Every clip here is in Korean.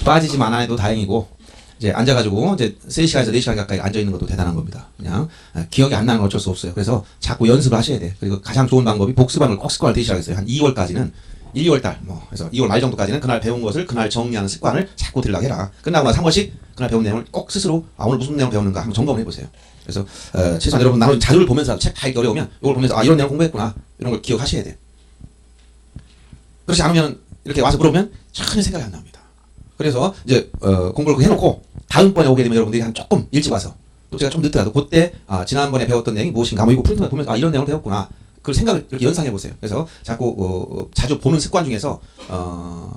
빠지지만 안 해도 다행이고, 이제 앉아가지고 이제 3시간에서 4시간 가까이 앉아있는 것도 대단한 겁니다. 그냥 기억이 안 나는 건 어쩔 수 없어요. 그래서 자꾸 연습을 하셔야 돼. 그리고 가장 좋은 방법이 복습하는 걸 꼭 습관을 들이기 시작했어요. 한 2월까지는 1~2월달 그래서 2월 말 정도까지는 그날 배운 것을 그날 정리하는 습관을 자꾸 들이려고 해라. 끝나고 나서 한 번씩 그날 배운 내용을 꼭 스스로 오늘 무슨 내용 배웠는가 한번 점검을 해보세요. 그래서 최소한 여러분 나머지 자료를 보면서 책 다 읽기 어려우면 이걸 보면서 이런 내용 공부했구나 이런 걸 기억하셔야 돼. 그렇지 않으면 이렇게 와서 물어보면 전혀 생각이 안 납니다. 그래서 이제 공부를 해놓고 다음번에 오게 되면 여러분들이 한 조금 일찍 와서 또 제가 좀 늦더라도 그때 지난번에 배웠던 내용이 무엇인가 이거 프린트만 보면서 이런 내용을 배웠구나 그걸 생각을 이렇게 연상해 보세요. 그래서 자꾸 자주 보는 습관 중에서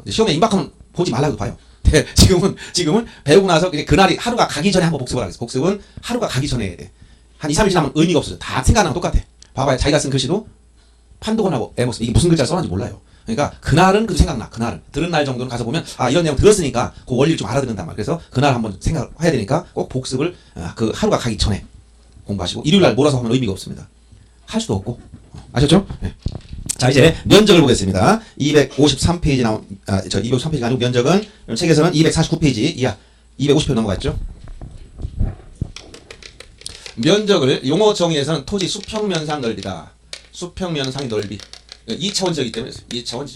시험에 임박하면 보지 말라고 봐요. 지금은 배우고 나서 그날이 하루가 가기 전에 한번 복습을 하겠어. 복습은 하루가 가기 전에 해야 돼. 한 2~3일 지나면 의미가 없어져. 다 생각나면 똑같아. 봐봐요. 자기가 쓴 글씨도 판도건하고 에모스 이게 무슨 글자를 써놨는지 몰라요. 그러니까 그날은 그 생각나. 그날은 들은 날 정도는 가서 보면 이런 내용 들었으니까 그 원리를 좀 알아듣는단 말이에요. 그래서 그날 한번 생각해야 되니까 꼭 복습을 그 하루가 가기 전에 공부하시고 일요일날 몰아서 하면 의미가 없습니다. 할 수도 없고 아셨죠? 네. 자 이제 면적을 보겠습니다. 253페이지 나온 253페이지가 아니고 면적은 책에서는 249페이지 이하 250페이지 넘어갔죠. 면적을 용어 정의에서는 토지 수평면상 넓이다. 수평면상의 넓이 2차원지역이기 때문에 2차원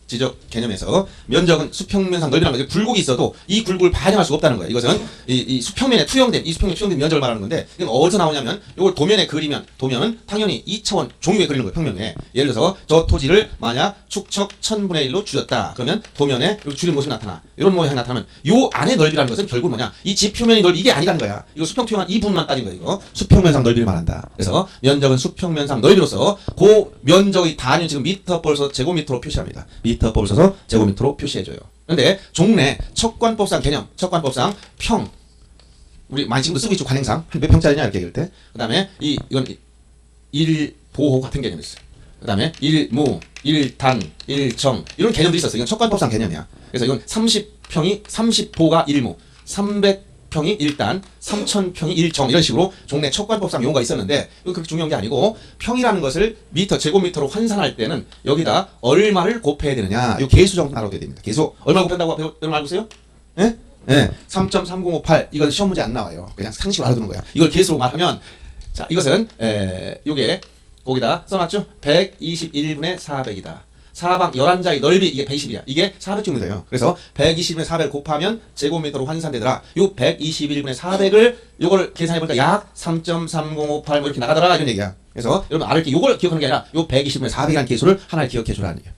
지적 개념에서 면적은 수평면상 넓이라는 거죠. 굴곡이 있어도 이 굴곡을 반영할 수가 없다는 거예요. 이것은 이 수평면에 투영된 면적을 말하는 건데 이건 어디서 나오냐면 이걸 도면에 그리면 도면은 당연히 2차원 종류에 그리는 거예요. 평면에. 예를 들어서 저 토지를 만약 축척 1000분의 1로 줄였다. 그러면 도면에 줄인 모습이 나타나. 이런 모양이 나타나면 요 안의 넓이라는 것은 결국 뭐냐? 이 집 표면의 넓이 이게 아니라는 거야. 이거 수평 투영한 이 부분만 따진 거예요. 이거 수평면상 넓이를 말한다. 그래서 면적은 수평면상 넓이로서 그 면적의 단위는 지금 미터볼 써서 제곱미터로 표시합니다. 미터볼 써서 제곱미터로 표시해줘요. 그런데 종래 척관법상 개념, 척관법상 평 우리 많이 지금도 쓰고 있죠. 관행상 몇 평짜리냐 이렇게 얘기할 때. 그 다음에 이건 일보호 같은 개념이 있어요. 그 다음에 일무, 일단, 일정 이런 개념들이 있었어요. 이건 척관법상 개념이야. 그래서 이건 30평이 30보가 일무, 300평이 일단, 3000평이 일정 이런 식으로 종래 척관법상 용어가 있었는데 이거 그렇게 중요한 게 아니고 평이라는 것을 미터, 제곱미터로 환산할 때는 여기다 얼마를 곱해야 되느냐 이 계수 정도 알아둬야 됩니다. 계수 얼마 곱한다고 여러분 알고 있어요? 예? 네. 3.3058 이건 시험 문제 안 나와요. 그냥 상식으로 알아두는 거야. 이걸 계수로 말하면 자 이것은 요게 거기다 써놨죠? 121분의 400이다. 사방 11자의 넓이 이게 120이야. 이게 400제곱미터예요. 그래서 121분의 400을 곱하면 제곱미터로 환산되더라. 요 121분의 400을 요걸 계산해보니까 약 3.3058 뭐 이렇게 나가더라 이런 얘기야. 그래서 여러분 알을 게 요걸 기억하는 게 아니라 요 120분의 400이라는 계수를 하나를 기억해주라는 얘기야.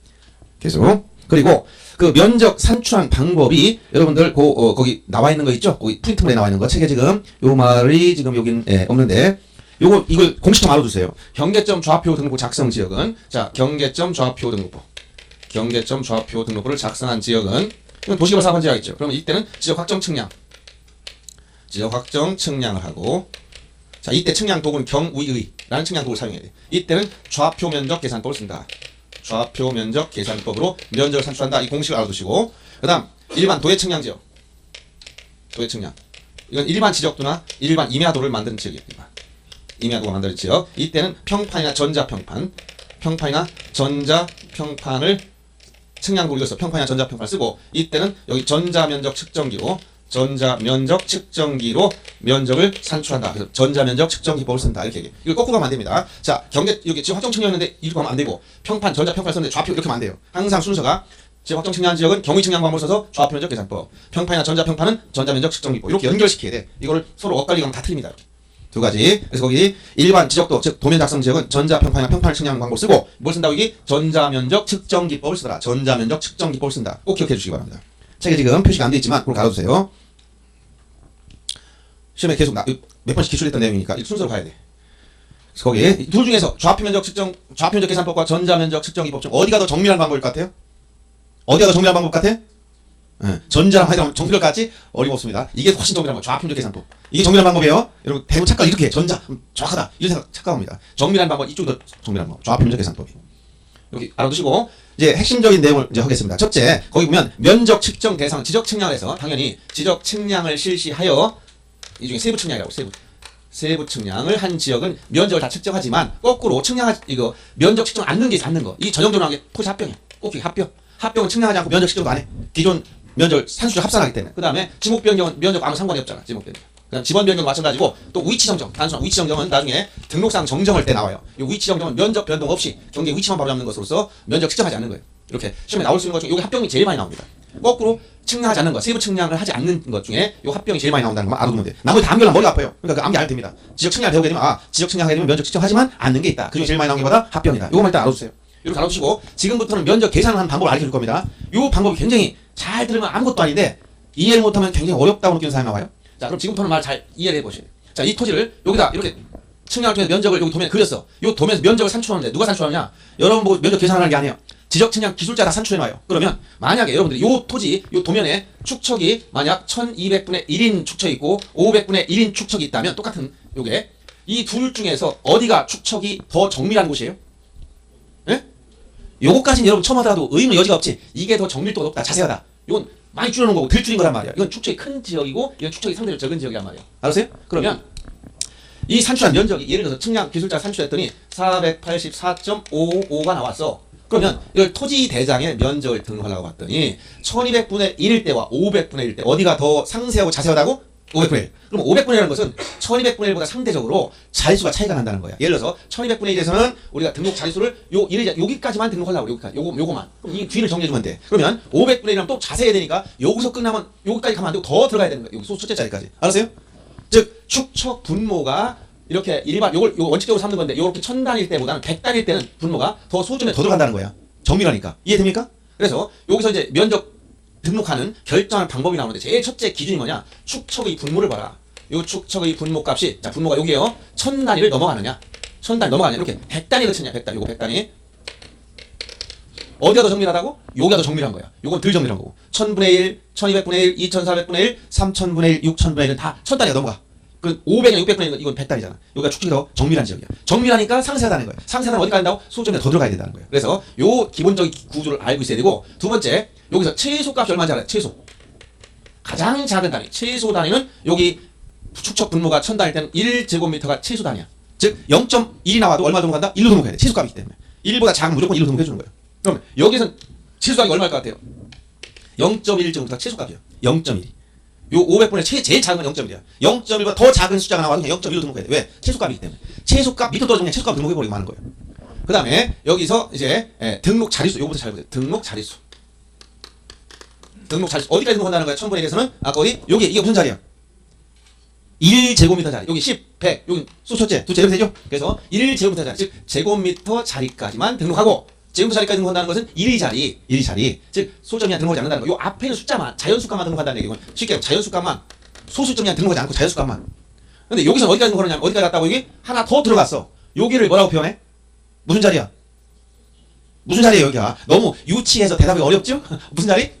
계수. 그리고 그 면적 산출한 방법이 여러분들 거기 나와 있는 거 있죠? 거기 프린트물에 나와 있는 거 책에 지금 요 말이 지금 여긴 없는데 이걸 공식 좀 알아두세요. 경계점 좌표 등록부 작성 지역은 자 경계점 좌표 등록부 경계점 좌표 등록부를 작성한 지역은 이건 도시개발 사업한 지역이죠. 그러면 이때는 지적 확정 측량을 하고 자 이때 측량 도구는 경위의라는 측량 도구를 사용해야 돼. 이때는 좌표 면적 계산법을 쓴다. 좌표 면적 계산법으로 면적을 산출한다. 이 공식을 알아두시고 그다음 일반 도해 측량 지역 도해 측량 이건 일반 지적도나 일반 임야도를 만드는 지역입니다. 임야도가 만드는 지역 이때는 평판이나 평판이나 전자평판을 측량도구로 써서 평판이나 전자평판을 쓰고 이때는 여기 전자면적 측정기로 면적을 산출한다. 그래서 전자면적 측정기법을 쓴다. 이렇게 얘기해. 이걸 거꾸로 가면 안 됩니다. 자, 여기 지금 확정 측량이었는데 이렇게 하면 안 되고 평판, 전자평판을 썼는데 좌표 이렇게 하면 안 돼요. 항상 순서가 지금 확정 측량 지역은 경위 측량 방법을 써서 좌표 면적 계산법, 평판이나 전자평판은 전자면적 측정기법 이렇게 연결시켜야 돼. 이거를 서로 엇갈리게 하면 다 틀립니다. 이렇게. 두 가지. 그래서 거기 일반 지적도 즉 도면 작성 지역은 전자평판이나 평판을 측량하는 방법을 쓰고 뭘 쓴다고 여기 전자면적 측정기법을 쓰더라. 전자면적 측정기법을 쓴다. 꼭 기억해 주시기 바랍니다. 책에 지금 표시가 안 돼 있지만 그걸 갈아두세요. 시험에 계속 몇 번씩 기출했던 내용이니까 순서로 가야 돼. 그래서 거기 둘 중에서 좌표면적 계산법과 전자면적 측정기법 중 어디가 더 정밀한 방법일 것 같아요? 어디가 더 정밀한 방법 같아? 전자랑 하여간 정밀할 것 같지? 어림없습니다. 이게 훨씬 정밀한 거. 좌표면적 계산법. 이게 정밀한 방법이에요. 여러분 대부분 착각 이렇게 해. 전자 정확하다. 이런 생각 착각합니다. 정밀한 방법 이쪽이 더 정밀한 방법. 좌표면적 계산법이. 여기 알아두시고 이제 핵심적인 내용을 이제 하겠습니다. 첫째, 거기 보면 면적 측정 대상 지적 측량을 해서 당연히 지적 측량을 실시하여 이 중에 세부 측량이라고 세부 측량을 한 지역은 면적을 다 측정하지만 거꾸로 이거 면적 측정 않는 게 있어. 않는 거. 이 전형적으로 하는 게 토지 합병이야. 꼭 합병. 합병은 측량하지 않고 면적 측정도 안 해. 기존 면적 산수를 합산하기 때문에. 그 다음에 지목 변경은 면적 아무 상관이 없잖아. 지목 변경. 그다음 지번 변경도 마찬가지고 또 위치 정정. 단순한 위치 정정은 나중에 등록상 정정할 때 나와요. 이 위치 정정은 면적 변동 없이 경계 위치만 바로 잡는 것으로서 면적 측정하지 않는 거예요. 이렇게 시험에 나올 수 있는 것 중에 여기 합병이 제일 많이 나옵니다. 거꾸로 측량하지 않는 것, 세부 측량을 하지 않는 것 중에 이 합병이 제일 많이 나온다는 것만 알아두면 돼요. 나머지 다 암기하면 머리가 아파요. 그러니까 그 암기 안 해도 됩니다. 지적 측량을 배우게 되면 지적 측량하게 되면 면적 측정하지만 않는 게 있다. 그중에 제일 많이 나오는 게 뭐다? 합병이다. 이거만 일단 알아두세요. 이렇게 알아두시고 지금부터는 면적 계산을 하는 방법을 알려줄 겁니다. 이 방법이 굉장히 잘 들으면 아무것도 아닌데 이해를 못하면 굉장히 어렵다고 느끼는 사람이 나와요. 자, 그럼 지금부터는 말 잘 이해를 해보시죠. 자, 이 토지를 여기다 이렇게 측량을 통해서 면적을 여기 도면에 그렸어. 이 도면에서 면적을 산출하는데 누가 산출하느냐? 여러분 보고 면적 계산하는 게 아니에요. 지적 측량 기술자 다 산출해놔요. 그러면 만약에 여러분들이 요 토지, 요 도면에 축척이 만약 1200분의 1인 축척이 있고 500분의 1인 축척이 있다면 똑같은 요게 이 둘 중에서 어디가 축척이 더 정밀한 곳이에요? 예? 요거까지는 여러분 처음 하더라도 의문의 여지가 없지. 이게 더 정밀도가 높다, 자세하다. 이건 많이 줄여놓은 거고 덜 줄인 거란 말이야. 이건 축척이 큰 지역이고 이건 축척이 상대적으로 적은 지역이란 말이야. 알았어요? 그러면 이 산출한 면적이 예를 들어서 측량 기술자 산출했더니 484.55가 나왔어. 그러면 이걸 토지 대장의 면적을 등록하려고 봤더니 1200분의 1일 때와 500분의 1일 때 어디가 더 상세하고 자세하다고? 500분의 1. 그럼 500분의 1이라는 것은 1200분의 1보다 상대적으로 자릿수가 차이가 난다는 거야. 예를 들어서 1200분의 1에서는 우리가 등록 자릿수를 여기까지만 등록하려고 여기까지. 요거만. 그럼 이 뒤를 정리해주면 돼. 그러면 500분의 1이라면 또 자세해야 되니까 여기서 끝나면 여기까지 가면 안 되고 더 들어가야 되는 거야. 여기 소수 첫째 자리까지. 알았어요? 즉 축척 분모가 이렇게 일반 요걸 원칙적으로 삼는 건데 요렇게 1000단일 때보다는 100단일 때는 분모가 더 소점에 더 들어간다는 거야. 정밀하니까. 이해됩니까? 그래서 여기서 이제 면적 등록하는 결정하는 방법이 나오는데 제일 첫째 기준이 뭐냐? 축척의 분모를 봐라. 요 축척의 분모 값이 자 분모가 여기에요. 1000단위를 넘어가느냐? 1000단위 넘어가느냐? 이렇게 100단위 거치냐? 100단위. 요거 100단위. 어디가 더 정밀하다고? 여기가 더 정밀한 거야. 요건 덜 정밀한 거고. 1000분의 1, 1200분의 1, 2400분의 1, 3000분의 1, 6000분의 1은 다 1000단위가 넘어가. 그 500이나 600분의 1은 이건 100단위잖아. 여기가 축척이 더 정밀한 지역이야. 정밀하니까 상세하다는 거야. 상세하면 어디까지 간다고? 소점에 더 들어가야 된다는 거야. 그래서 요 기본적인 구조를 알고 있어야 되고 두 번째 여기서 최소 값이 얼마인지 알아요? 최소. 가장 작은 단위. 최소 단위는 여기 축척 분모가 1000단일 때는 1제곱미터가 최소 단위야. 즉 0.1이 나와도 얼마 등록한다? 1로 등록해야 돼. 최소 값이기 때문에. 1보다 작으면 무조건 1로 등록해 주는 거예요. 그럼 여기서는 최소 단위가 얼마일 것 같아요? 0.1제곱미터가 최소 값이에요. 0.1. 요 500분의 제일 작은 건 0.1이야. 0.1보다 더 작은 숫자가 나와도 그냥 0.1로 등록해야 돼. 왜? 최소값이기 때문에. 최소값 밑으로 떨어지면 그냥 최소값 등록해버리고 마는 거예요. 그 다음에 여기서 이제 등록 자릿수. 요거부터 잘 보세요. 등록 자릿수. 등록 자릿수. 어디까지 등록한다는 거야? 1000분의 1에서는 아까 어디? 여기 이게 무슨 자리야? 1제곱미터 자리. 여기 10, 100. 여기 수 첫째, 두째 이렇게 되죠? 그래서 1제곱미터 자리. 즉 제곱미터 자리까지만 등록하고 제곱미터 자리까지 등록한다는 것은 1이 자리. 즉 소점이 등록하지 않는다는 거. 요 앞에 있는 숫자만 자연수값만 등록한다는 얘기고 쉽게 자연수값만 소수점이 등록하지 않고 자연수값만. 근데 여기서 어디까지 등록하느냐? 어디까지 갔다고 여기 하나 더 들어갔어. 여기를 뭐라고 표현해? 무슨 자리야? 무슨 자리야 여기가? 너무 유치해서 대답이 어렵죠? 무슨 자리?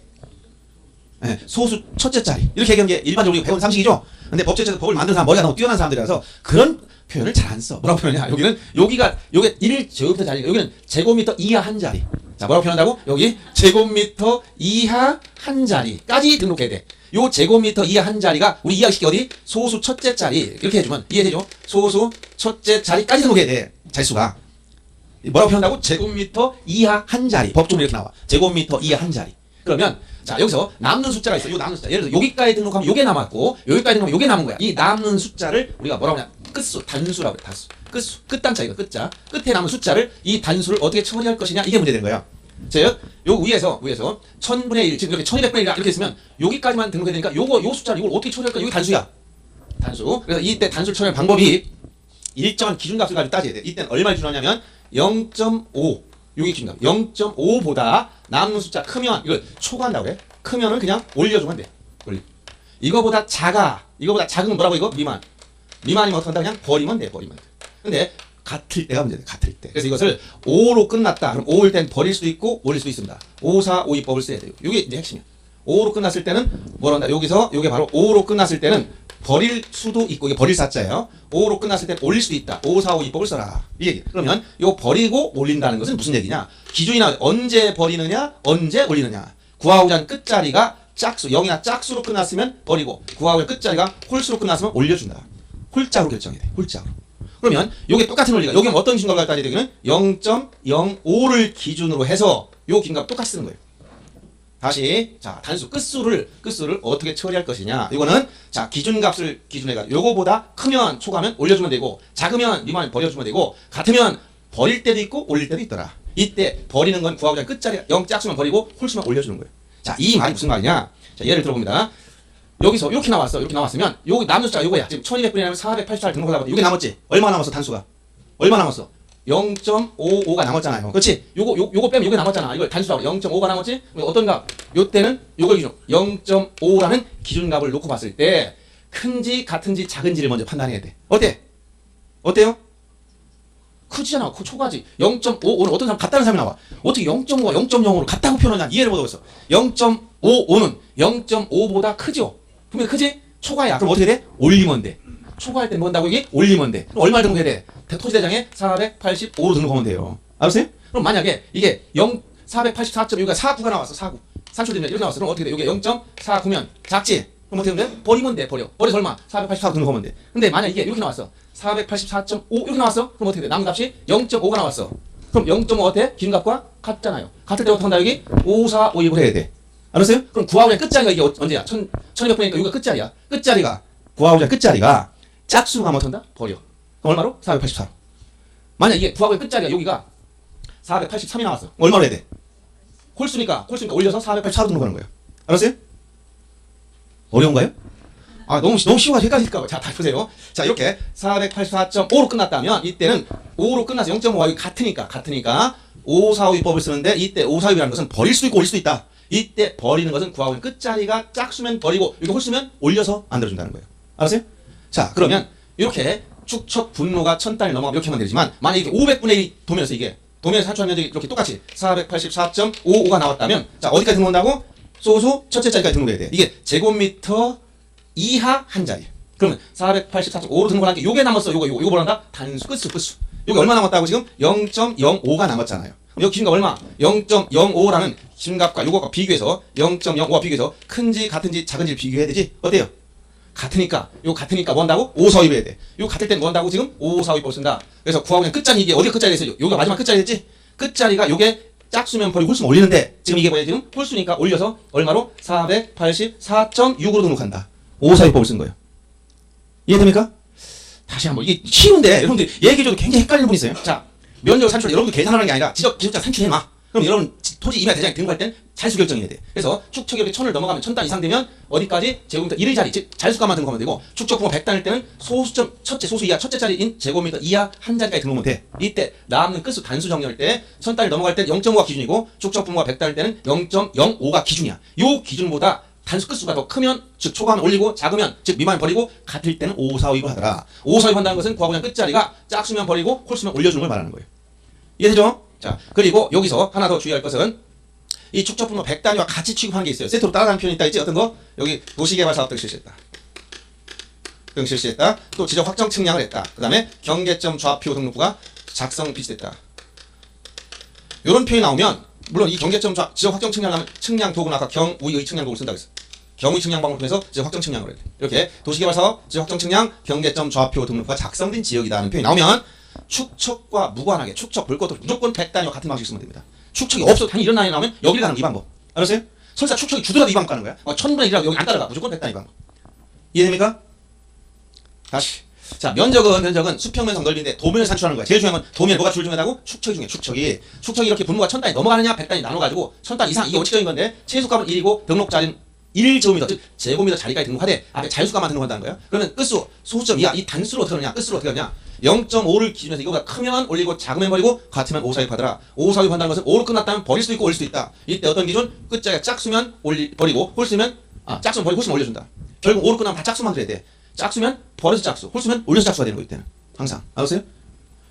네, 소수 첫째 자리. 이렇게 얘기하는 게 일반적으로 우리가 배운 상식이죠? 근데 법제처에서 법을 만든 사람, 머리가 너무 뛰어난 사람들이라서 그런 표현을 잘 안 써. 뭐라고 표현하냐? 여기는, 여기가, 요게 1제곱미터 자리, 여기는 제곱미터 이하 한 자리. 자, 뭐라고 표현한다고? 여기 제곱미터 이하 한 자리까지 등록해야 돼. 요 제곱미터 이하 한 자리가 우리 이해하기 쉽게 어디? 소수 첫째 자리. 이렇게 해주면 이해되죠? 소수 첫째 자리까지 등록해야 돼. 자릿수가. 뭐라고 표현한다고? 제곱미터 이하 한 자리. 법조문이 이렇게 나와. 제곱미터 이하 한 자리. 그러면 자 여기서 남는 숫자가 있어. 요 남는 숫자. 예를 들어 여기까지 등록하면 요게 남았고 여기까지 등록하면 요게 남은 거야. 이 남는 숫자를 우리가 뭐라고 하냐? 끝수, 단수라고 해. 단수. 끝수. 끝단자 이거 끝자. 끝에 남은 숫자를 이 단수를 어떻게 처리할 것이냐 이게 문제되는 거야. 즉, 요 위에서 1000분의 1, 지금 이렇게 1200분의 1 이렇게 했으면 여기까지만 등록해야 되니까 요 숫자를 이걸 어떻게 처리할까? 여기 단수야. 단수. 그래서 이때 단수 처리할 방법이 일정한 기준값을 가지고 따져야 돼. 이때는 얼마를 준하냐면 0.5. 여기 기준값. 0.5보다 남는 숫자 크면 이걸 초과한다고 해. 크면은 그냥 올려주면 돼. 이거보다 작은 뭐라고 이거? 미만. 미만이면 어떡한다? 그냥 버리면 돼. 근데 같을 때가 문제돼. 같을 때. 그래서 이것을 5로 끝났다. 그럼 5일 땐 버릴 수도 있고 올릴 수도 있습니다. 5, 4, 5, 2법을 써야 돼요. 이게 이제 핵심이야. 5로 끝났을 때는 뭐라 한다? 여기서 이게 바로 5로 끝났을 때는 버릴 수도 있고 이게 버릴 사자예요. 5로 끝났을 때 올릴 수도 있다. 5, 4, 5, 2법을 써라. 이 얘기. 그러면 요 버리고 올린다는 것은 무슨 얘기냐? 기준이 나와. 언제 버리느냐? 언제 올리느냐? 구하고자 하는 끝자리가 짝수, 0이나 짝수로 끝났으면 버리고 구하고자 하는 끝자리가 홀수로 끝났으면 올려준다. 홀짝으로 결정이 돼. 홀짝으로. 그러면 요게 똑같은 원리가 여기 어떤 기준값을 따져야 되기는 0.05를 기준으로 해서 요 기준값 똑같이 쓰는 거예요. 다시 자 단수 끝수를 어떻게 처리할 것이냐. 이거는 자 기준값을 기준해가 요거보다 크면 초과하면 올려주면 되고 작으면 미만 버려주면 되고 같으면 버릴 때도 있고 올릴 때도 있더라. 이때 버리는 건 구하고자 하는 끝자리가 0 짝수면 버리고 홀수면 올려주는 거예요. 자 이 말이 무슨 말이냐. 자 예를 들어봅니다. 여기서 이렇게 나왔어. 이렇게 나왔으면 여기 남는 숫자가 이거야. 지금 1200분이라면 484를 등록하다 보니 이게 남았지. 얼마 남았어 단수가? 얼마 남았어? 0.55가 남았잖아요. 그렇지? 요거 빼면 이게 남았잖아. 이걸 단수라고 0.5가 남았지? 어떤 값? 요때는 요걸 기준 0.5라는 기준값을 놓고 봤을 때 큰지 같은지 작은지를 먼저 판단해야 돼. 어때요? 크지잖아. 초과지. 0.55는 어떤 사람 같다는 사람이 나와. 어떻게 0.5가 0.0으로 같다고 표현하냐. 이해를 못하겠어. 0.55는 0.5보다 크죠? 분명히 크지? 초과야. 그럼 어떻게 돼? 올리면 돼. 초과할 때 뭐 한다고 이게? 올리면 돼. 그럼 얼마를 등록해야 돼? 토지대장에 485로 등록하면 돼요. 알았어요? 그럼 만약에 이게 484.6가 49가 나왔어. 49. 3초 되면 이렇게 나왔어. 그럼 어떻게 돼? 이게 0.49면 작지? 그럼 어떻게 하면 돼? 버리면 돼. 버려서 얼마? 484로 등록하면 돼. 근데 만약 이게 이렇게 나왔어. 484.5 이렇게 나왔어. 그럼 어떻게 돼? 남은 값이 0.5가 나왔어. 그럼 0.5 어때? 기준값과 같잖아요. 같을 때 어떻게 한다 여기? 5452을 해야 돼. 알았어요? 그럼 구하고자 끝자리가 이게 언제야? 1200분이니까 여기가 끝자리야. 끝자리가 구하고자 끝자리가 짝수가 뭐 한다? 버려. 그럼 얼마로? 484로. 만약 이게 구하고자 끝자리가 여기가 483이 나왔어. 얼마로 해야 돼? 홀수니까 올려서 484로 등록하는 거예요. 알았어요? 어려운가요? 아 너무 쉬워가지고 헷갈릴까봐. 자 다시 보세요. 자 이렇게 484.5로 끝났다면 이때는 5로 끝나서 0.5가 여기 같으니까 5452법을 쓰는데 이때 5452라는 것은 버릴 수 있고 올릴 수 있다. 이때 버리는 것은 구하고는 끝자리가 짝수면 버리고 이거 홀수면 올려서 만들어준다는 거예요. 알았어요? 자 그러면 이렇게 축척 분모가 1000단위 넘어가면 이렇게 하면 되지만 만약에 이게 500분의 1 도면에서 이게 도면에서 산출한 면적이 이렇게 똑같이 484.55가 나왔다면 자 어디까지 등록한다고? 소수 첫째 자리까지 등록해야 돼. 이게 제곱미터 이하 한 자리. 그러면 484.5로 등록한 게 요게 남았어. 요거 뭐란다? 단수 끝수. 요게 얼마 남았다고 지금? 0.05가 남았잖아요. 여기 기준값 얼마? 0.05라는 기준값과 요거가 비교해서 0.05와 비교해서 큰지 같은지 작은지 비교해야 되지? 어때요? 같으니까 뭐 한다고? 5452로 해야 돼. 요 같을 땐 뭐 한다고 지금? 5452법 쓴다. 그래서 구하고 있는 끝자리 이게 어디가 끝자리 됐어요? 요게 마지막 끝자리 됐지? 끝자리가 요게 짝수면 버리고 홀수면 올리는데 지금 이게 뭐야 지금? 홀수니까 올려서 얼마로? 484.6으로 등록한다. 5452법을 쓴 거예요. 이해됩니까? 다시 한번 이게 쉬운데 여러분들 얘기해줘도 굉장히 헷갈리는 분이 있어요. 자 면적을 산출 여러분들 계산하는 게 아니라 기술자 산출해놔. 그럼 여러분 토지 임야 대장에 등록할 땐 자리수 결정해야 돼. 그래서 축척이 이렇게 1000을 넘어가면 1000단 이상 되면 어디까지? 제곱미터 1의 자리 즉 자리수값만 등록하면 되고 축척 분모 100단일 때는 소수점 소수 이하 첫째 자리인 제곱미터 이하 한 자리까지 등록하면 돼. 이때 남는 끝수 단수 정리할 때 1000단을 넘어갈 땐 0.5가 기준이고 축척 분모가 100단일 때는 0.05가 기준이야. 요 기준보다 단수 끝수가 더 크면 즉 초과하면 올리고 작으면 즉 미만 버리고 같을 때는 5452로 하더라. 5452 한다는 것은 구하고자 하는 끝자리가 짝수면 버리고 홀수면 올려주는 걸 말하는 거예요. 이해되죠? 자 그리고 여기서 하나 더 주의할 것은 이 축척 분모 100단위와 같이 취급하는 게 있어요. 세트로 따라가는 표현이 있다 있지? 어떤 거? 여기 도시개발 사업 등 실시했다. 또 지적 확정 측량을 했다. 그 다음에 경계점 좌표 등록부가 작성 비치됐다. 이런 표현이 나오면 물론 이 경계점 지적 확정 측량하면 측량 도구는 아까 경우의 측량 도구를 쓴다고 했어. 경우의 측량 방법을 통해서 지적 확정 측량을 해야 돼. 이렇게 도시개발 사업 지적 확정 측량 경계점 좌표 등록부가 작성된 지역이다 하는 표현이 나오면 축척과 무관하게 축척 볼 것도 무조건 100단위와 같은 방식 쓰면 됩니다. 축척이 없어 당연히 이런 단위 나오면 여기를 가는 이 방법. 알았어요? 설사 축척이 주더라도 이 방법 가는 거야. 1000분의 1이라고 여기 안 따라가. 무조건 100단위 방법. 이해됩니까? 다시. 자 면적은 수평면적 넓이인데 도면을 산출하는 거야. 제일 중요한 건 도면 뭐가 제일 중요하다고? 축척이 중요해. 축척이 이렇게 분모가 1000단위 넘어가느냐 100단위 나눠가지고 1000단위 이상 이게 원칙적인 건데 최소값은 1이고 등록자리는 1제곱미터 즉 제곱미터 자리까지 등록하되 앞에 자유수값만 등록한다는 거예요. 그러면 끝수 소수점 이하 이 단수로 어떻게 하느냐 끝수로 어떻게 하느냐 0.5를 기준해서 이거보다 크면 올리고 작으면 버리고 같으면 5462 하더라. 5462 한다는 것은 5로 끝났다면 버릴 수도 있고 올릴 수도 있다. 이때 어떤 기준? 끝자리가 짝수면 버리고 홀수면 짝수면 버리고 홀수면 올려준다. 결국 5로 끝나면 다 짝수만 들어야 돼. 짝수면 버려서 짝수, 홀수면 올려서 짝수가 되는 거 이때는 항상 알았어요?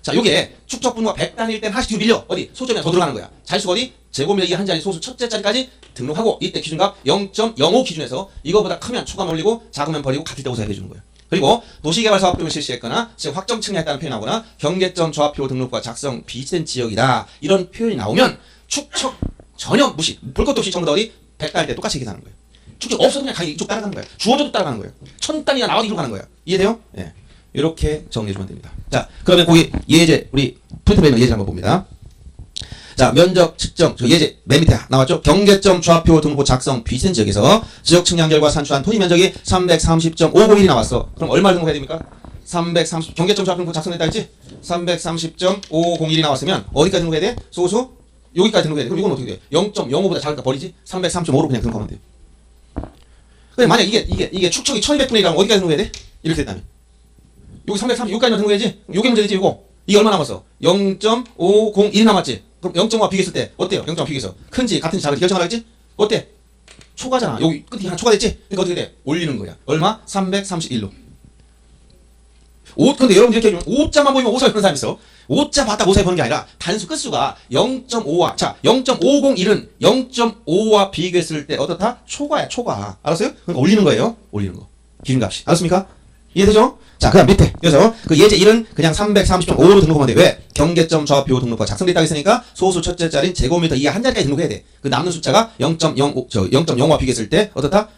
자 요게 축척 분모가 100단위일 때는 하나씩 뒤로 밀려 어디? 소점이 더 들어가는 거야. 자리수가 어디? 제곱미터 이 한 자리 소수 첫째 자리까지 등록하고 이때 기준값 0.05 기준에서 이거보다 크면 초과만 올리고 작으면 버리고 같을 때 오사 해주는 거예요. 그리고 도시개발 사업 등을 실시했거나 지금 확정 측량했다는 표현하거나 경계점 좌표 등록부가 작성 비치된 지역이다 이런 표현이 나오면 축척 전혀 무시 볼 것도 없이 전부 다 어디 100단일 때 똑같이 계산하는 거예요. 축척 없어도 그냥 가기 이쪽 따라가는 거예요. 주어져도 따라가는 거예요. 1000단위가 나와도 이리로 가는 거예요. 이해돼요? 예. 이렇게 정리해주면 됩니다. 자 그러면 거기 예제 우리 프린트베이너 예제 한번 봅니다. 자, 면적 측정, 저 예제 맨 밑에 나왔죠? 경계점 좌표 등록부 작성 비센 지역에서 지역 측량 결과 산출한 토지 면적이 330.501이 나왔어. 그럼 얼마를 등록해야 됩니까? 330 경계점 좌표 등록부 작성됐다 했지? 330.501이 나왔으면 어디까지 등록해야 돼? 소수 여기까지 등록해야 돼. 그럼 이건 어떻게 돼? 0.05보다 작으니까 버리지? 330.5로 그냥 등록하면 돼. 근데 만약 이게 축척이 1200분의 1이라면 어디까지 등록해야 돼? 이렇게 됐다면 여기 330 여기까지만 등록해야지? 요게 문제되지 이거. 이게 얼마 남았어? 0.501이 남았지? 그럼 0.5와 비교했을 때 어때요? 0.5 비교해서 큰지 같은지 작은지 결정하라 했지? 어때? 초과잖아. 여기 끝이 하나 초과됐지? 그러니까 어떻게 돼? 올리는 거야. 얼마? 331로. 근데 여러분들 이렇게 해주면 5자만 보이면 5사위 버는 사람 있어. 5자 봤다 5사위 버는 게 아니라 단수 끝수가 0.5와 자 0.501은 0.5와 비교했을 때 어떻다? 초과야 초과. 알았어요? 그러니까 올리는 거예요. 올리는 거. 기준값이. 알았습니까? 이해되죠? 자, 그 다음 밑에. 그래서 그 예제 1은 그냥 330.5로 등록하면 돼. 왜? 경계점 좌표 등록부가 작성됐다고 했으니까 소수 첫째 자리인 제곱미터 이하 한 자리까지 등록해야 돼. 그 남는 숫자가 0.05, 0.05와 비교했을 때 어떻다?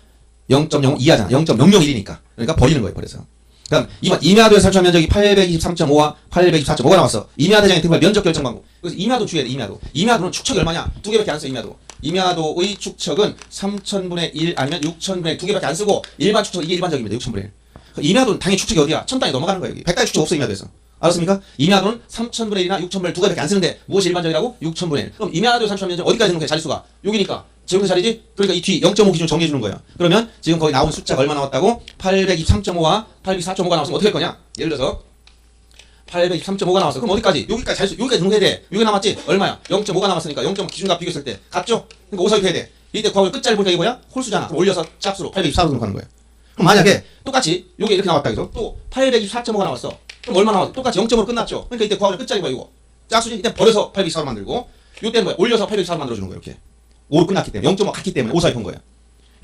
0.05 이하잖아. 0.001이니까. 그러니까 버리는 거예요. 버려서. 그럼 임야도의 설정 면적이 823.5와 824.5가 나왔어. 임야대장의 등록 면적 결정 방법. 그래서 임야도 주의해야 돼. 임야도. 임야도는 축척이 얼마냐? 두 개밖에 안 써. 임야도. 임야도의 축척은 3000분의 1 아니면 6000분의 1 두 개밖에 안 쓰고 일반 축척 이게 일반적입니다. 6000분의 1. 임야도는 당연히 축척이 어디야? 1000단위 넘어가는 거야. 여기. 100단위 축척 없어. 임야도에서. 알았습니까? 임야도는 3000분의 1이나 6000분의 1 두 개밖에 안 쓰는데 무엇이 일반적이라고? 6000분의 1. 그럼 임야도의 설정 면적 어디까지 등록해? 자릿수가. 여기니까. 지금부터 자리지? 그러니까 이 뒤 0.5 기준 정리해 주는 거야. 그러면 지금 거기 나온 숫자가 얼마 나왔다고? 823.5와 824.5가 나왔으면 어떻게 할 거냐? 예를 들어서 823.5가 나왔어. 그럼 어디까지? 여기까지 자릿수 여기까지 등록해야 돼. 여기 남았지? 얼마야? 0.5가 남았으니까 0.5 기준값 비교했을 때 같죠? 그러니까 5사위 해야 돼. 이때 구하고 끝자리 보니까 이게 뭐야? 홀수잖아. 그럼 올려서 짝수로 824로 등록하는 거야. 그럼 만약에 똑같이 요게 이렇게 나왔다 그죠? 또 824.5가 나왔어. 그럼 얼마 나왔어? 똑같이 0.5로 끝났죠? 그러니까 이때 구하고 끝자리 봐 이거. 짝수지? 이때 버려서 824로 만들고 요때는 뭐야? 올려서 824로 만들어 주는 거야. 이렇게. 5로 끝났기 때문에 0.5 같기 때문에 5사위 본 거야.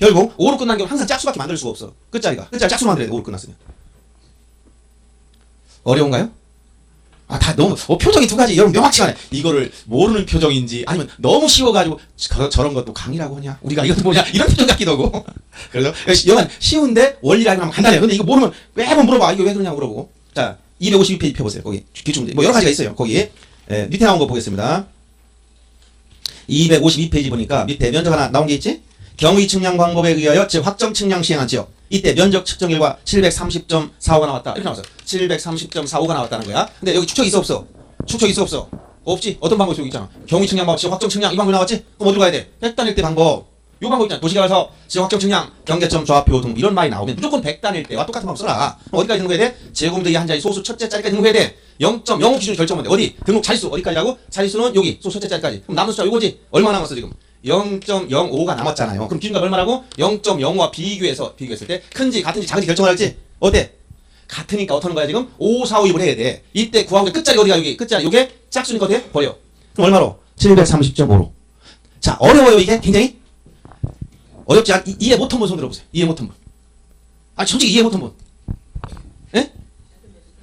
결국 5로 끝난 경우 항상 짝수밖에 만들 수가 없어. 끝자리 짝수 만들어야 돼. 5로 끝났으면. 어려운가요? 아, 다 너무 표정이 두 가지 여러분 명확치가 않아. 이거를 모르는 표정인지 아니면 너무 쉬워가지고 저런 것도 강의라고 하냐? 우리가 이것도 뭐냐? 이런 표정 같기도 하고. 그래서 영은 쉬운데 원리라고 하면 간단해요. 근데 이거 모르면 매번 물어봐. 이거 왜 그러냐고 물어보고. 자, 252페이지 펴보세요. 거기 기출 문제 뭐 여러 가지가 있어요. 거기 밑에 나온 거 보겠습니다. 252페이지 보니까 밑에 면적 하나 나온 게 있지? 경의 측량 방법에 의하여 즉 확정 측량 시행한 지역. 이때 면적 측정 결과 730.45가 나왔다. 이렇게 나왔어. 730.45가 나왔다는 거야. 근데 여기 축척 있어 없어? 축척 있어 없어? 없지? 어떤 방법이 여기 있잖아. 경의 측량 방법, 지역 확정 측량 이 방법이 나왔지? 그럼 어디로 가야 돼? 백단일 때 방법. 요 방법 있잖아. 도시가 가서 지역 확정 측량, 경계점 좌표 등 이런 말이 나오면 무조건 100단일 때와 똑같은 방법 써라. 그럼 어디까지 등록해야 돼? 제곱미터 이하 한 자리 소수 첫째 자리까지 등록해야 돼. 0.05 기준 결정하면 돼. 어디? 등록 자릿수 어디까지라고? 자릿수는 여기 소수 첫째 자리까지. 그럼 남은 숫자 요거지? 얼마 남았어 지금? 0.05가 남았잖아요. 그럼 기준값 얼마라고? 0.05와 비교했을 때 큰지 같은지 작은지 결정을 할지 어때? 같으니까 어떠는 거야 지금? 5, 4, 5, 2을 해야 돼. 이때 구하고 끝자리 어디가 여기? 끝자리 요게 짝수니까 어때? 버려. 그럼 얼마로? 730.5로. 자, 어려워요 이게 굉장히? 어렵지 않? 이해 못한 분 손 들어보세요. 이해 못한 분. 아, 솔직히 이해 못한 분. 예?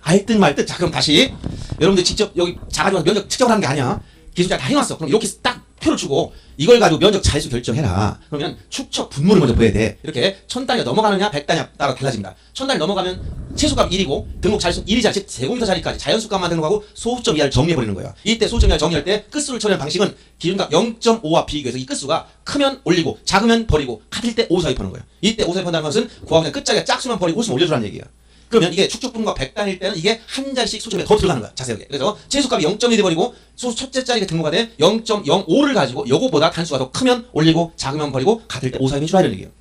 알듯 말듯. 자, 그럼 다시 여러분들 직접 여기 자가지고 면적 측정을 하는 게 아니야. 기술자 다 해놨어. 그럼 이렇게 딱 표를 주고 이걸 가지고 면적 자릿수 결정해라. 그러면 축척 분모를 먼저 보여야 돼. 이렇게 1000단위가 넘어가느냐 100단위가 따라 달라집니다. 1000단위 넘어가면 최소값 1이고 등록 자릿수 1이자 즉 제곱미터 자리까지 자연수값만 등록하고 소수점 이하를 정리해버리는 거야. 이때 소수점 이하를 정리할 때 끝수를 처리하는 방식은 기준값 0.5와 비교해서 이 끝수가 크면 올리고 작으면 버리고 같을 때 5사위 푸는 거야. 이때 5사위 푼다는 것은 구하고 끝자리가 짝수만 버리고 홀수만 올려주라는 얘기야. 그러면 이게 축척분모가 100단일 때는 이게 한 자리씩 소점에 더 들어가는 거야. 자세하게. 그래서 최소값이 0.1 돼버리고 소수 첫째 자리가 등록가 돼 0.05를 가지고 요거보다 단수가 더 크면 올리고 작으면 버리고 같을 때 5사위 해주라 이런 얘기예요.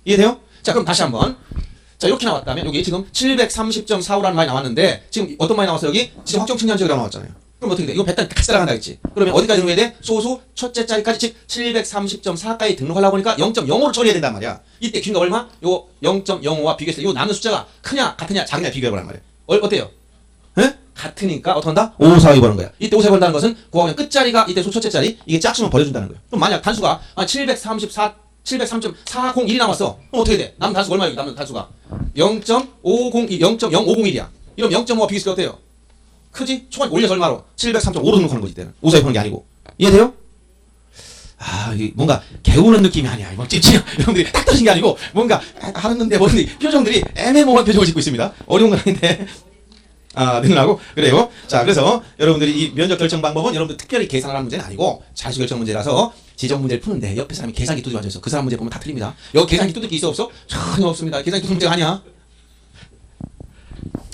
이해돼요? 자, 그럼 다시 한번. 자, 이렇게 나왔다면 여기 지금 730.45라는 말이 나왔는데 지금 어떤 말이 나왔어요? 여기 지금 확정 측량 지역이라고 나왔잖아요. 그럼 어떻게 돼? 이거 100단위 같이 따라간다 했지. 그러면 어디까지 등록해야 돼? 소수 첫째 자리까지 즉 730.4까지 등록하려고 하니까 0.05를 처리해야 된단 말이야. 이때 기준가 얼마? 요 0.05와 비교했을 때 요 남는 숫자가 크냐 같으냐 작으냐 비교해보란 말이야. 어때요? 에? 같으니까 어떻게 한다? 5, 4, 2 버는 거야. 이때 5, 4, 2 번다는 것은 구하고 끝자리가 이때 소 첫째 자리 이게 짝수만 버려준다는 거야. 그럼 만약 단수가 703.401이 남았어. 그럼 어떻게 돼? 남은 단수가 얼마야? 남은 단수가 0.502, 0.0501이야. 이러면 0.5와 비교했을 때 어때요? 크지? 초반 올려서 얼마로? 703.5로 등록하는 거지, 이때는. 5사위 푸는 게 아니고. 이해돼요? 아, 이게 뭔가 개우는 느낌이 아니야. 이거 찝찝. 여러분들이 딱 떨어진 게 아니고, 뭔가 하는데, 표정들이 애매모호한 표정을 짓고 있습니다. 어려운 건 아닌데. 되느라고 그래요. 자, 그래서 여러분들이 이 면적 결정 방법은 여러분들 특별히 계산을 하는 문제는 아니고 자수 결정 문제라서 지적 문제를 푸는데 옆에 사람이 계산기 두드려 앉아있어. 그 사람 문제 보면 다 틀립니다. 여기 계산기 두들 게 있어 없어? 전혀 없습니다. 계산기 두들 문제가 아니야.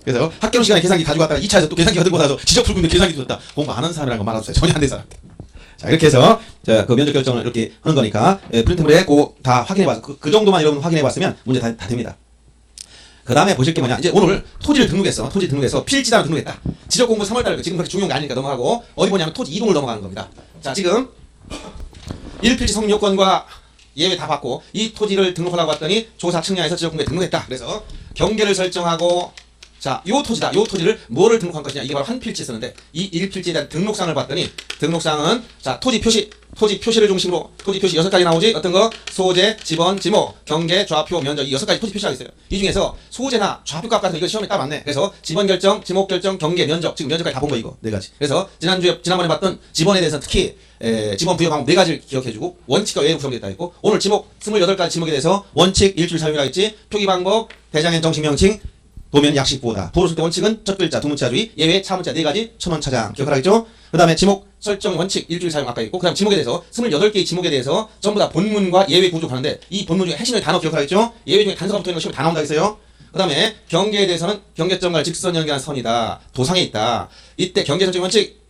그래서 학교 시간에 계산기 가지고 왔다가 2차에서 또 계산기 가지고 와서 지적 풀고 있는데 계산기 두었다. 공부 안 하는 사람이라는 거 말아주세요. 전혀 안 된 사람. 자, 이렇게 해서 자, 그 면적 결정을 이렇게 하는 거니까 프린트물에 다 확인해봐서 그 정도만 여러분 확인해봤으면 문제 다 됩니다. 그 다음에 보실 게 뭐냐. 이제 오늘 토지를 등록했어. 토지 등록해서 필지단을 등록했다. 지적 공부 3월달 지금 그렇게 중요한 게 아니니까 넘어가고 어디 보냐면 토지 이동을 넘어가는 겁니다. 자, 지금 1필지 성립 요건과 예외 다 받고 이 토지를 등록하려고 봤더니 조사 측량에서 지적 공부에 등록했다. 그래서 경계를 설정하고 자, 요 토지다. 요 토지를 뭐를 등록한 것이냐. 이게 바로 한 필지 쓰는데 이 1필지에 대한 등록상을 봤더니 등록상은 자, 토지 표시를 중심으로 토지 표시 6가지 나오지. 어떤 거? 소재, 지번, 지목, 경계, 좌표, 면적 이 6가지 토지 표시가 있어요. 이 중에서 소재나 좌표값 같은 거 이거 시험에 따봤네. 그래서 지번 결정, 지목 결정, 경계, 면적 지금 면적까지 다 본 거 이거 4가지. 그래서 지난번에 봤던 지번에 대해서 특히 지번 부여 방법 4가지를 기억해주고 원칙과 외에 구성되어 있고 오늘 지목 28가지 지목에 대해서 원칙 일주일 사용이라고 했지. 표기 방법, 대장엔 정식 명칭 도면 약식 보호다. 보호 쓸 때 원칙은 첫 글자, 두 문자주의, 예외, 차 문자 4가지, 1000원 차장. 기억하라겠죠? 그 다음에 지목 설정 원칙 일주일 사용 아까 있고, 그 다음 지목에 대해서 28개의 지목에 대해서 전부 다 본문과 예외 구조하는데 이 본문 중에 핵심의 단어 기억하라겠죠? 예외 중에 단서가 붙어 있는 거 시험에 다 나온다 했어요. 그 다음에 경계에 대해서는 경계점과 직선 연결한 선이다. 도상에 있다. 이때 경계 설정 원칙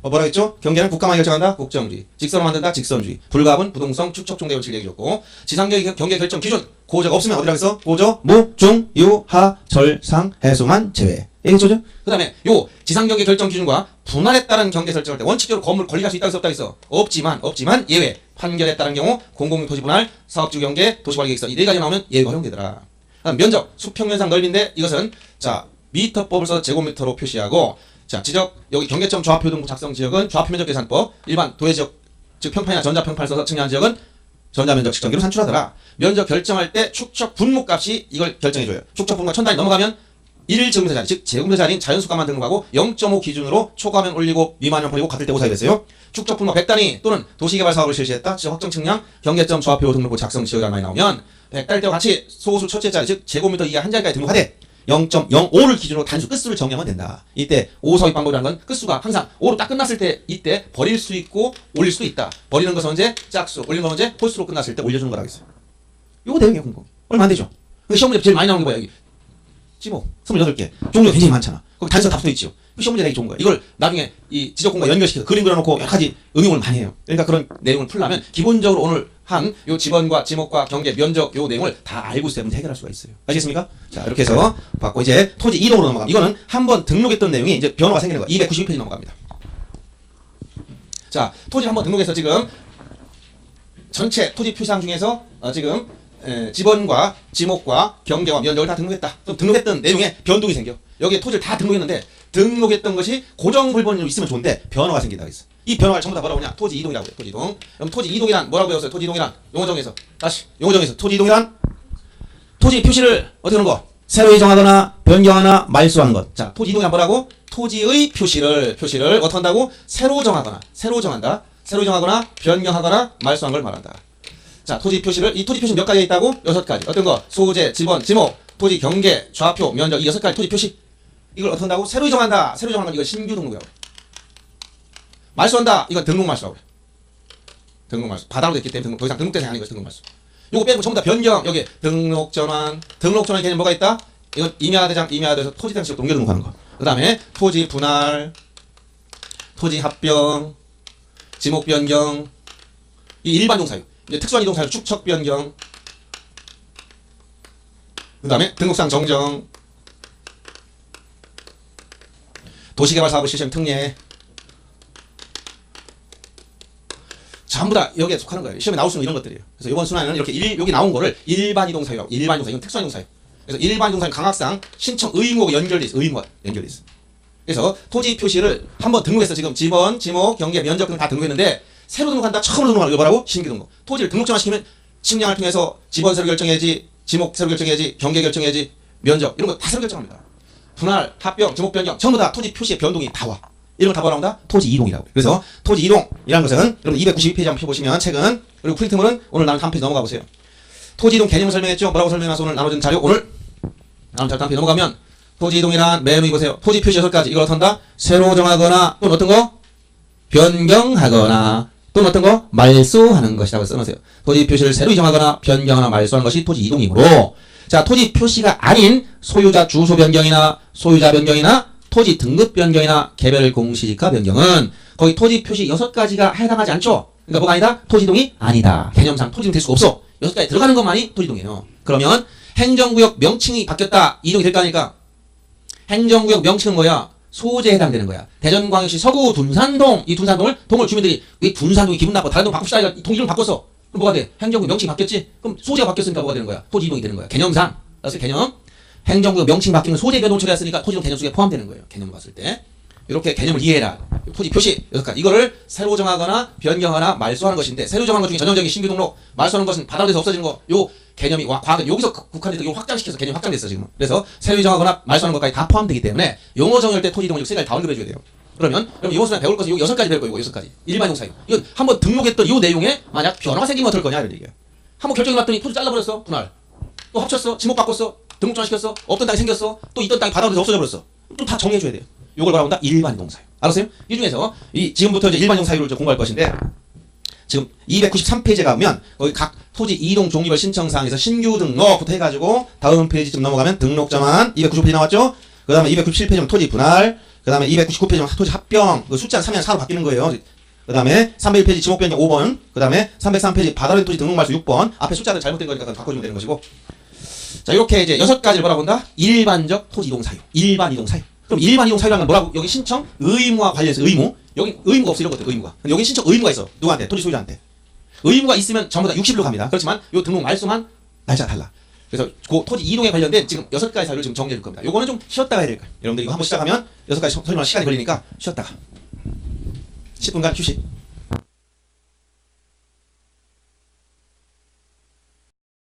뭐라고 했죠? 경계는 국가만 결정한다. 국정주의. 직선을 만든다. 직선주의. 불가분, 부동성, 축척, 종대 원칙을 얘기해줬고 지상경계 경계 결정 기준 고저가 없으면 어디라고 했어? 고저, 무, 중, 유, 하, 절, 상, 해수만 제외. 얘기했죠? 그 다음에 요 지상경계 결정 기준과 분할에 따른 경계 설정할 때 원칙적으로 건물 권리할 수 있다고 없다고 했어? 없지만 예외. 판결에 따른 경우 공공 토지 분할, 사업지구 경계, 도시관리 계획서 이 4가지 나오면 예외가 허용되더라. 그다음 면적, 수평면상 넓이인데 이것은 자 미터법을 써서 제곱미터로 표시하고 자, 지적, 여기 경계점 좌표 등 작성 지역은 좌표 면적 계산법, 일반 도해 지역, 즉 평판이나 전자평판을 써서 측량한 지역은 전자면적 측정기로 산출하더라. 면적 결정할 때 축척 분모값이 이걸 결정해줘요. 축척 분모가 1000단위 넘어가면 1제곱미터 자리, 즉 제곱미터 자리인 자연수값만 등록하고 0.5 기준으로 초과면 올리고 미만이면 버리고 같을 때 오사했어요. 축척 분모 100단위 또는 도시개발 사업을 실시했다. 지적 확정 측량, 경계점 좌표 등록부 작성 지역이 많이 나오면 100단위 때와 같이 소수 첫째 자리, 즉 제곱미터 이하 한 자리까지 등록하되 0.05를 기준으로 단수 끝수를 정리하면 된다. 이때 5서입 방법이라는 건 끝수가 항상 5로 딱 끝났을 때 이때 버릴 수 있고 올릴 수도 있다. 버리는 것은 언제? 짝수. 올리는 건 언제? 홀수로 끝났을 때 올려주는 거라고 했어요. 요거 내용이에요. 공부. 얼마 안 되죠? 근데 시험 문제 제일 많이 나오는 게 뭐야? 여기. 지목 28개. 종류가 굉장히 많잖아. 거기 단서 다 붙어 있죠. 시험 문제 되게 좋은 거야. 이걸 나중에 이 지적 공부와 연결시켜서 그림 그려놓고 여러 가지 응용을 많이 해요. 그러니까 그런 내용을 풀려면 기본적으로 오늘 한 요 지번과 지목과 경계, 면적 요 내용을 다 알고 있으면 해결할 수가 있어요. 아시겠습니까? 자, 이렇게 해서 받고 이제 토지 이동으로 넘어갑니다. 이거는 한번 등록했던 내용이 이제 변화가 생기는 거야. 292페이지 넘어갑니다. 자, 토지 한번 등록해서 지금 전체 토지 표시항 중에서 지금 지번과 지목과 경계와 면적을 다 등록했다. 그럼 등록했던 내용에 변동이 생겨. 여기에 토지를 다 등록했는데 등록했던 것이 고정불번으로 있으면 좋은데 변화가 생긴다 그랬어. 이 변화를 전부 다 뭐라고 하냐? 토지 이동이라고 해요. 토지 이동. 그럼 토지 이동이란 뭐라고 배웠어요? 토지 이동이란 용어정에서 다시 용어정에서 토지 이동이란 토지 표시를 어떻게 하는 거? 새로 정하거나 변경하거나 말소하는 것. 자, 토지 이동이란 뭐라고? 토지의 표시를 어떻게 한다고? 새로 정하거나 새로 정한다. 새로 정하거나 변경하거나 말소한 걸 말한다. 자, 토지 표시를 이 토지 표시 몇 가지가 있다고? 6가지. 어떤 거? 소재, 지번, 지목, 토지 경계, 좌표, 면적 이 6가지 토지 표시. 이걸 어떻게 한다고? 새로 정한다. 새로 정하는 건 이거 신규 등록이라고 해. 말소한다. 이건 등록 말소라고 해. 등록 말소. 바다로 됐기 때문에 더 이상 등록 대상이 아닌 것이 등록 말소. 요거 빼고 전부 다 변경. 여기 등록 전환. 등록 전환 개념 뭐가 있다? 이건 임야대장, 임야대에서 토지 당시로 동계 등록하는 거. 그 다음에 토지 분할, 토지 합병, 지목 변경. 이 일반 동사유. 이제 특수한 이동사유 축척 변경. 그 다음에 등록상 정정. 도시개발 사업을 실시하는 특례. 전부 다 여기에 속하는 거예요. 시험에 나올 수 있는 이런 것들이에요. 그래서 이번 순환에는 이렇게 여기 나온 거를 일반 이동사유라고. 일반 이동사유. 이건 특수한 이동사유. 그래서 일반 이동사유 강학상 신청 의무하고 연결돼 있어. 의무와 연결돼 있어. 그래서 토지 표시를 한번 등록해서 지금 지번, 지목, 경계, 면적 등 다 등록했는데 새로 등록한다. 처음으로 등록하는 거 뭐라고? 신규 등록. 토지를 등록 전환시키면 측량을 통해서 지번 새로 결정해야지, 지목 새로 결정해야지, 경계 결정해야지, 면적 이런 거 다 새로 결정합니다. 분할, 합병, 지목 변경 전부 다 토지 표시의 변동이 다 와. 이런 거 다 뭐라고 한다? 토지 이동이라고. 그래서 토지 이동이라는 것은 여러분 292페이지 한번 펴보시면 책은 그리고 프린트물은 오늘 나눈 다음 페이지 넘어가 보세요. 토지 이동 개념을 설명했죠. 뭐라고 설명해서 오늘 나눠준 자료 오늘 나눈 자료 다음 페이지 넘어가면 토지 이동이란 매매 보세요. 토지 표시 6가지. 이걸 어떻게 한다? 새로 정하거나 또는 어떤 거? 변경하거나 또는 어떤 거? 말소하는 것이라고 써놓으세요. 토지 표시를 새로 정하거나 변경하거나 말소하는 것이 토지 이동이므로 자, 토지 표시가 아닌 소유자 주소 변경이나 소유자 변경이나 토지 등급 변경이나 개별 공시지가 변경은 거기 토지 표시 6가지가 해당하지 않죠? 그러니까 뭐가 아니다? 토지 이동이 아니다. 개념상 토지 이동 될 수가 없어. 6가지 들어가는 것만이 토지 이동이에요. 그러면 행정구역 명칭이 바뀌었다. 이동이 될 거 아닙니까? 행정구역 명칭은 뭐야? 소재에 해당되는 거야. 대전광역시 서구 둔산동, 이 둔산동을 동을 주민들이 왜 둔산동이 기분 나빠 다른 동 바꿉시다. 이거 동 이름 바꿨어. 그럼 뭐가 돼? 행정구역 명칭이 바뀌었지? 그럼 소재가 바뀌었으니까 뭐가 되는 거야? 토지 이동이 되는 거야. 개념상. 그래서 개념 행정구역 명칭 바뀌는 소재 변동 처리했으니까 토지 이동 개념 속에 포함되는 거예요. 개념을 봤을 때. 이렇게 개념을 이해해라. 토지 표시 6가지. 이거를 새로 정하거나 변경하거나 말소하는 것인데 새로 정하는 것 중에 전형적인 신규 등록 말소하는 것은 받아들여서 없어지는 거. 요 개념이 과학은 여기서 국한돼서 요 확장시켜서 개념이 확장됐어 지금. 그래서 새로 정하거나 말소하는 것까지 다 포함되기 때문에 용어 정의할 때 토지 이동을 3가지 다 언급해 줘야 돼요. 그러면 용어 수나 배울 것은 요 6가지 배울 거예요. 6가지. 일반 용사유. 이거 한번 등록했던 이 내용에 만약 변화가 생기면 어떨 거냐 이런 얘기야. 한번 결정해 놨더니 토지 잘라버렸어. 분할. 또 합쳤어. 지목 바꿨어. 등록 전환시켰어. 없던 땅이 생겼어. 또 있던 땅이 받아들여서 없어져 버렸어. 좀 다 정리해 줘야 돼요. 요걸 뭐라고 한다? 일반 이동사유. 알았어요? 이 중에서 지금부터 이제 일반 이동사유를 공부할 것인데 지금 293페이지에 가면 거기 각 토지 이동 종류별 신청사항에서 신규 등록부터 해가지고 다음 페이지쯤 넘어가면 등록 전환 295페이지 나왔죠? 그 다음에 297페이지면 토지 분할 그 다음에 299페이지면 토지 합병 그 숫자는 3이 4로 바뀌는 거예요. 그 다음에 301페이지 지목 변경 5번 그 다음에 303페이지 받아들인 토지 등록 말소 6번 앞에 숫자들 잘못된 거니까 바꿔주면 되는 것이고 자 이렇게 이제 6가지를 뭐라고 한다? 일반적 토지 이동 사유 일반 이동 사유. 그럼 일반 이동 사유라는 건 뭐라고? 여기 신청 의무와 관련해서 의무. 여기 의무가 없어 이런 것들 의무가. 근데 여기 신청 의무가 있어. 누구한테? 토지 소유자한테. 의무가 있으면 전부 다 60일로 갑니다. 그렇지만 요 등록 말소만 날짜가 달라. 그래서 그 토지 이동에 관련된 지금 6가지 사유를 지금 정리해 줄 겁니다. 요거는 좀 쉬었다가 해야 될 거예요. 여러분들 이거 한번 시작하면 6가지 설명할 시간이 걸리니까 쉬었다가 10분간 휴식.